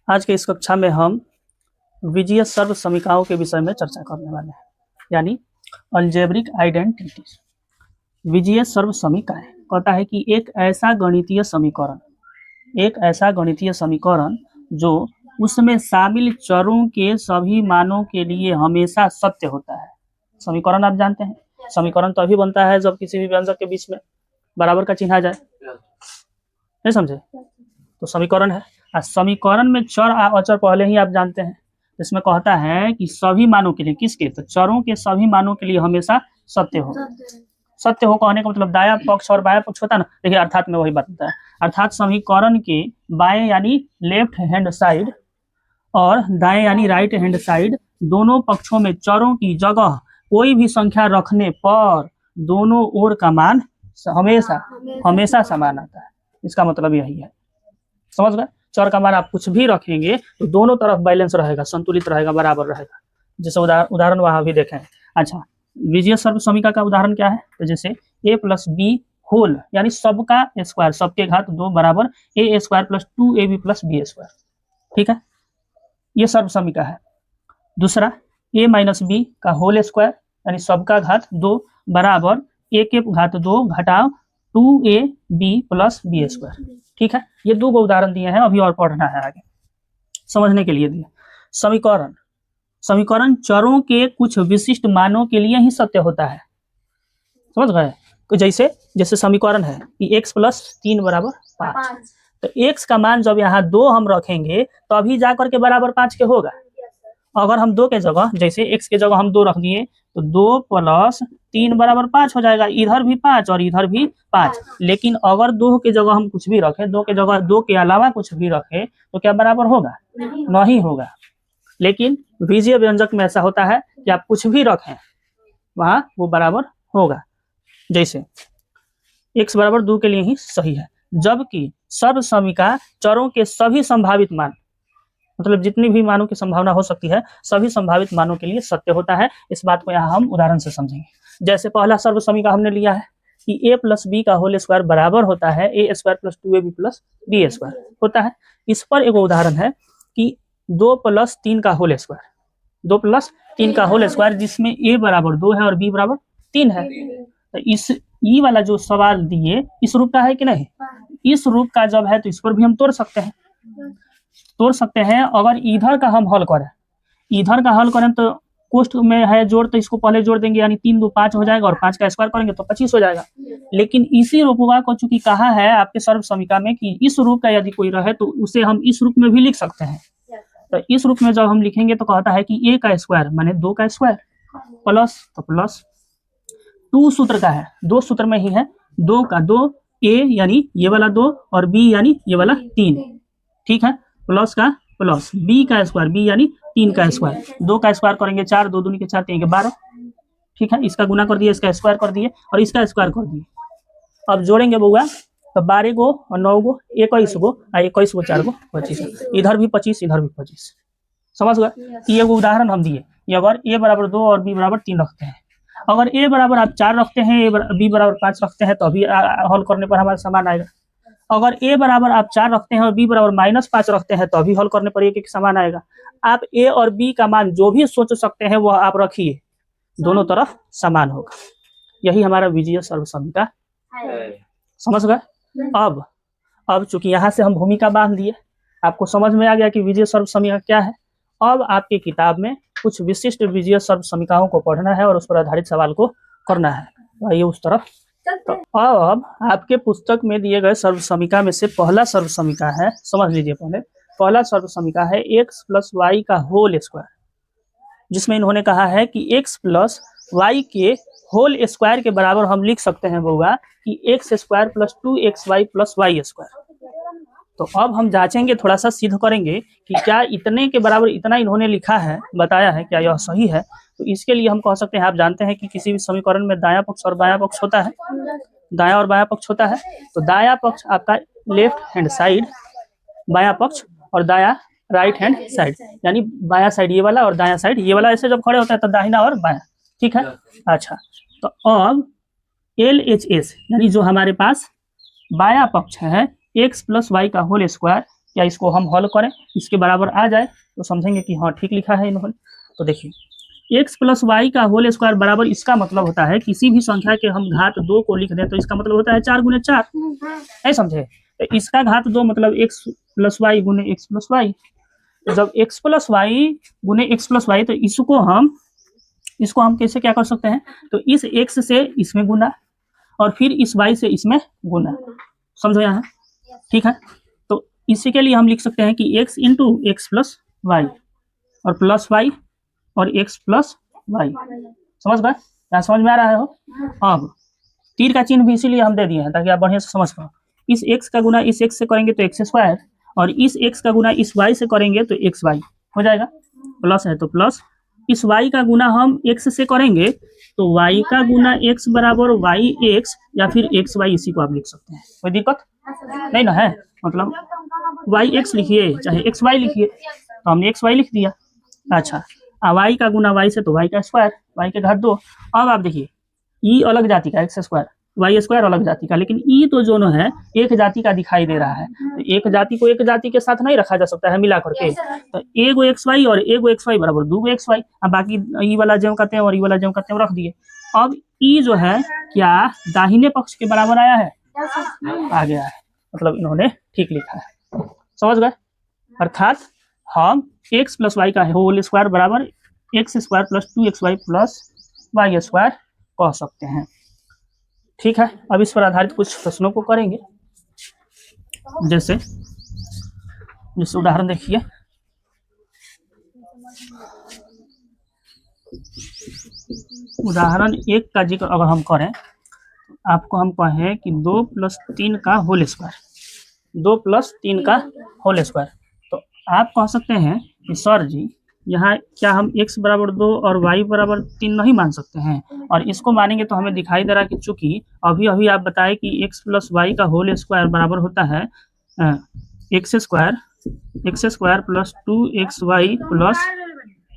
आज के इस कक्षा में हम विजीय सर्व समीकरणों के विषय में चर्चा करने वाले हैं, यानी अलजेब्रिक आइडेंटिटीज। विजीय सर्व समीकरण कहता है कि एक ऐसा गणितीय समीकरण जो उसमें शामिल चरों के सभी मानों के लिए हमेशा सत्य होता है। समीकरण आप जानते हैं, समीकरण तभी बनता है जब किसी भी व्यंजक के बीच में बराबर का चिन्ह आ जाए, नहीं समझे? तो समीकरण है। समीकरण में चर अचर पहले ही आप जानते हैं। इसमें कहता है कि सभी मानों के लिए, किसके? तो चरों के सभी मानों के लिए हमेशा सत्य हो। सत्य हो कहने का मतलब दायां पक्ष और बायां पक्ष होता है ना। देखिए अर्थात में वही बात होता है। अर्थात समीकरण के बाएं यानी लेफ्ट हैंड साइड और दाएं यानी राइट हैंड साइड दोनों पक्षों में चरों की जगह कोई भी संख्या रखने पर दोनों ओर का मान हमेशा समान आता है। इसका मतलब यही है, समझ गए? चर का मान आप कुछ भी रखेंगे तो दोनों तरफ बैलेंस रहेगा, संतुलित रहेगा, बराबर रहेगा। जैसे उदाहरण वहां भी देखें। अच्छा, विजीय सर्व समीकरण का उदाहरण क्या है? तो जैसे a प्लस बी होल यानी सबका स्क्वायर, सबके घात 2 बराबर a square plus 2ab plus B square. ठीक है, ये सर्व समीकरण है। दूसरा a माइनस बी का होल स्क्वायर यानी सबका घात 2 बराबर a के घात 2 घटाव 2ab प्लस बी स्क्वायर। ठीक है, ये दो उदाहरण दिए हैं, अभी और पढ़ना है आगे समझने के लिए दिए। समीकरण चरों के कुछ विशिष्ट मानों के लिए ही सत्य होता है, समझ गए? तो जैसे समीकरण है कि x प्लस 3 बराबर 5, तो x का मान जब यहाँ 2 हम रखेंगे तो अभी जाकर के बराबर 5 के होगा। अगर हम 2 के जगह, जैसे x के जगह हम 2 रख दिए तो 2 प्लस 3 बराबर 5 हो जाएगा। इधर भी 5 और इधर भी 5। लेकिन अगर 2 के जगह हम कुछ भी रखें, 2 के जगह 2 के अलावा कुछ भी रखें तो क्या बराबर होगा? नहीं होगा। लेकिन विजीय व्यंजक में ऐसा होता है कि आप कुछ भी रखें वहां वो बराबर होगा। जैसे x बराबर 2 के लिए ही सही है, जबकि सर्व समीकरण चरों के सभी संभावित मान, मतलब जितनी भी मानों की संभावना हो सकती है, सभी संभावित मानों के लिए सत्य होता है। इस बात को यहाँ हम उदाहरण से समझेंगे। जैसे पहला सर्व समीकरण हमने लिया है कि a प्लस बी का होल स्क्वायर बराबर होता है a square plus 2ab plus B square होता है। इस पर एक उदाहरण है कि 2 प्लस 3 का होल स्क्वायर, 2 प्लस 3 का होल स्क्वायर जिसमें a बराबर 2 है और b बराबर 3 है। तो इस ई वाला जो सवाल दिए इस रूप का है कि नहीं? इस रूप का जब है तो इस पर भी हम तोड़ सकते हैं। अगर इधर का हम हल करें तो कोष्ठ में है जोड़, तो इसको पहले जोड़ देंगे यानी 3 2 5 हो जाएगा और 5 का स्क्वायर करेंगे तो 25 हो जाएगा। लेकिन इसी रूप को चूंकि कहा है आपके सर्व समीकरण में कि इस रूप का यदि कोई रहे तो उसे हम इस रूप में भी लिख सकते हैं। तो इस रूप में जब हम लिखेंगे तो कहता है कि a का स्क्वायर माने 2 का स्क्वायर प्लस, तो प्लस 2 सूत्र का है, 2 सूत्र में ही है, 2 का 2 a यानी ये वाला 2 और b यानी ये वाला 3। ठीक है, प्लस का प्लस b का स्क्वायर, b यानी 3 का स्क्वायर, 2 का स्क्वायर करेंगे 4, 2 दूनी के 4 3 के 12। ठीक है, इसका गुना कर दिए, इसका स्क्वायर कर दिए और इसका स्क्वायर कर दिए। अब जोड़ेंगे बउआ तो 12 गो और 9 गो 21 गो, 21 गो 4 गो 25, इधर भी 25 इधर भी 25। समझ गए? ये उदाहरण हम दिए। अगर a बराबर 2 और b बराबर 3 रखते हैं, अगर a बराबर आप 4 रखते हैं, b बराबर 5 रखते हैं तो अभी हल करने पर हमारा समान आएगा। अगर a बराबर आप 4 रखते हैं और b बराबर -5 रखते हैं तो अभी हल करने पर एक समान आएगा। आप a और b का मान जो भी सोच सकते हैं वह आप रखिए, दोनों तरफ समान होगा। यही हमारा विजीय सर्व समीकरण है। समझ गए? अब चूंकि यहाँ से हम भूमिका बांध दिए, आपको समझ में आ गया कि विजीय सर्व समीकरण क्या है। अब आपकी किताब में कुछ विशिष्ट विजीय सर्व समीकरणों को पढ़ना है और उस पर आधारित सवाल को करना है। तो आइए उस तरफ। तो अब आपके पुस्तक में दिए गए सर्व समीकरण में से पहला सर्व समीकरण है, समझ लीजिए पहले। पहला सर्व समीकरण है x प्लस वाई का होल स्क्वायर, जिसमें इन्होंने कहा है कि x प्लस वाई के होल स्क्वायर के बराबर हम लिख सकते हैं बउआ कि x square plus 2xy plus Y square. तो अब हम जांचेंगे, थोड़ा सा सिद्ध करेंगे कि क्या इतने के बराबर इतना इन्होंने लिखा है, बताया है, क्या यह सही है। तो इसके लिए हम कह सकते हैं, आप जानते हैं कि किसी भी समीकरण में दायां पक्ष और बायां पक्ष होता है, दायां और बायां पक्ष होता है। तो दायां पक्ष आपका लेफ्ट हैंड साइड बायां पक्ष और दायां राइट हैंड साइड, यानी बायां साइड ये वाला और दायां साइड ये वाला, ऐसे जब खड़े होता है तो दाहिना और बायां। ठीक है, अच्छा। तो अब LHS यानी जो हमारे पास बायां पक्ष है x प्लस वाई का होल स्क्वायर, क्या इसको हम हल करें, इसके बराबर आ जाए तो समझेंगे कि हाँ ठीक लिखा है इन्होंने। तो देखिए x प्लस वाई का होल स्क्वायर बराबर, इसका मतलब होता है किसी भी संख्या के हम घात 2 को लिख दें तो इसका मतलब होता है 4 गुने 4, है समझे। तो इसका घात 2 मतलब x प्लस वाई गुने x प्लस वाई। तो जब x प्लस वाई गुने x प्लस वाई, तो इसको हम कैसे क्या कर सकते हैं, तो इस x से इसमें गुना और फिर इस y से इसमें गुना, समझो यहाँ, ठीक है। तो इसी के लिए हम लिख सकते हैं कि x into x plus y और प्लस वाई और x प्लस वाई, समझ गए, यहाँ समझ में आ रहा है हो। अब तीर का चिन्ह भी इसीलिए हम दे दिए हैं ताकि आप बढ़िया से समझ पाओ। इस x का गुना इस x से करेंगे तो एक्स स्क्वायर, और इस x का गुना इस y से करेंगे तो एक्स वाई हो जाएगा, प्लस है तो प्लस, इस y का गुना हम x से करेंगे तो y का गुना x बराबर वाई एक्स या फिर एक्स वाई, इसी को आप लिख सकते हैं, कोई दिक्कत नहीं ना है। मतलब वाई एक्स लिखिए चाहे एक्स वाई लिखिए, तो हमने एक्स वाई लिख दिया। अच्छा, वाई का गुना वाई से तो वाई का स्क्वायर, वाई के घात 2। अब आप देखिए ई अलग जाति का एक्स स्क्वायर, वाई स्क्वायर अलग जाति का, लेकिन ई तो जो है एक जाति का दिखाई दे रहा है, तो एक जाति को एक जाति के साथ नहीं रखा जा सकता है मिला करके, तो एगो एक्स वाई और एगो एक्स वाई बराबर 2 एक्स वाई। अब बाकी ई वाला ज्यों करते हैं और ई वाला ज्यों करते हैं रख दिए। अब ई जो है क्या दाहिने पक्ष के बराबर आया है, आ गया है, मतलब इन्होंने ठीक लिखा है, समझ गए। अर्थात हम x प्लस वाई का होल स्क्वायर बराबर x square plus 2xy plus Y square कह सकते हैं, ठीक है। अब इस पर आधारित कुछ प्रश्नों को करेंगे, जैसे उदाहरण देखिए, उदाहरण 1 का जिक्र अगर हम करें, आपको हम कहें कि 2 प्लस 3 का होल स्क्वायर, 2 प्लस 3 का होल स्क्वायर, तो आप कह सकते हैं कि सर जी यहाँ क्या हम x बराबर 2 और y बराबर 3 नहीं मान सकते हैं, और इसको मानेंगे तो हमें दिखाई दे रहा है कि चूंकि अभी अभी आप बताए कि x प्लस वाई का होल स्क्वायर बराबर होता है x square plus 2xy plus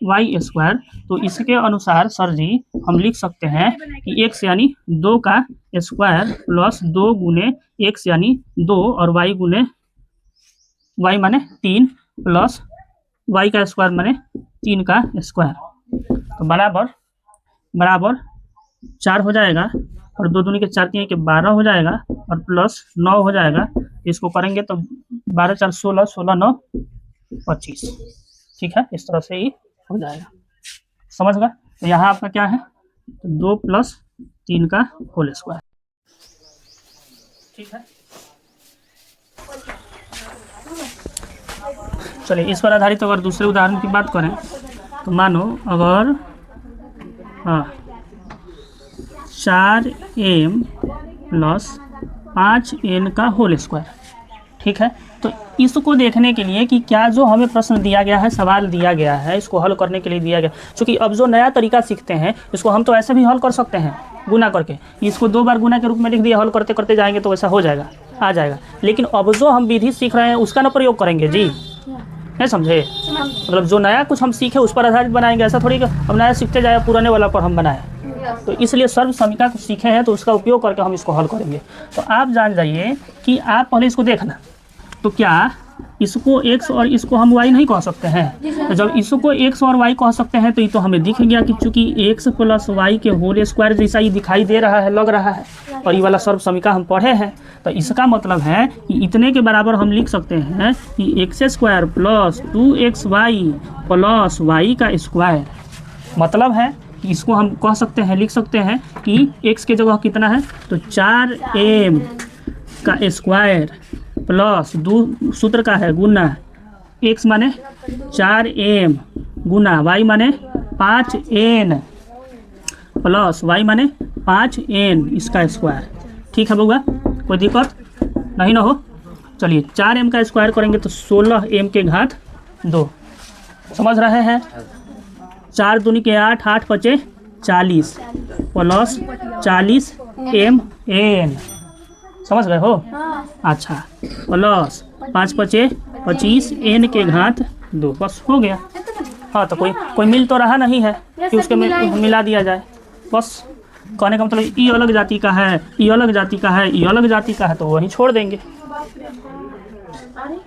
Y square, तो इसके अनुसार सर जी हम लिख सकते हैं कि x यानी 2 का स्क्वायर प्लस 2 गुने x यानी 2 और y गुने y माने 3 प्लस y का स्क्वायर माने 3 का स्क्वायर, तो बराबर 4 हो जाएगा, और 2 दूनी के 4 3 के 12 हो जाएगा, और प्लस 9 हो जाएगा। इसको करेंगे तो 12 4 16, 16 9 25, ठीक है, इस तरह से ही हो जाएगा, समझ गए। तो यहाँ आपका क्या है, तो 2 प्लस 3 का होल स्क्वायर, ठीक है। चलिए इस पर आधारित अगर दूसरे उदाहरण की बात करें, तो मानो अगर 4m प्लस 5n का होल स्क्वायर, ठीक है। तो इसको देखने के लिए कि क्या जो हमें प्रश्न दिया गया है, सवाल दिया गया है, इसको हल करने के लिए दिया गया, क्योंकि अब जो नया तरीका सीखते हैं इसको हम तो ऐसे भी हल कर सकते हैं गुना करके, इसको 2 बार गुना के रूप में लिख दिया, हल करते करते जाएंगे तो वैसा हो जाएगा, आ जाएगा। लेकिन अब जो हम विधि सीख रहे हैं उसका ना प्रयोग करेंगे जी, नहीं समझे, मतलब जो नया कुछ हम सीखे उस पर आधारित बनाएंगे, ऐसा थोड़ी कि हम नया सीखते जाए पुराने वाला पर हम बनाए। तो इसलिए सर्व समीकरण को सीखे हैं तो उसका उपयोग करके हम इसको हल करेंगे। तो आप जान जाइए कि आप पहले इसको देखना, तो क्या इसको x और इसको हम y नहीं कह सकते हैं, तो जब इसको x और y कह सकते हैं तो ये तो हमें दिख गया कि चूंकि x प्लस वाई के होल स्क्वायर जैसा ये दिखाई दे रहा है, लग रहा है, और ये वाला सर्व समीकरण हम पढ़े हैं, तो इसका मतलब है कि इतने के बराबर हम लिख सकते हैं कि x square plus 2xy plus Y का स्क्वायर, मतलब है कि इसको हम कह सकते हैं, लिख सकते हैं कि x के जगह कितना है, तो 4m का स्क्वायर प्लस सूत्र का है गुना x माने 4m गुना y माने 5n प्लस y माने 5n इसका स्क्वायर, ठीक है बउआ, कोई दिक्कत नहीं ना हो। चलिए 4m का स्क्वायर करेंगे तो 16m के घात 2, समझ रहे हैं, 4 दूनी के 8, 8 पचे 40 प्लस 40mn, समझ गए हो। अच्छा, प्लस 5 पचे 25 n के घात 2, बस हो गया। हाँ, तो कोई मिल तो रहा नहीं है कि उसके मिला दिया जाए, बस कहने का मतलब ई अलग जाति का है, ई अलग जाति का है, ई अलग जाति का है, तो वही छोड़ देंगे। अरे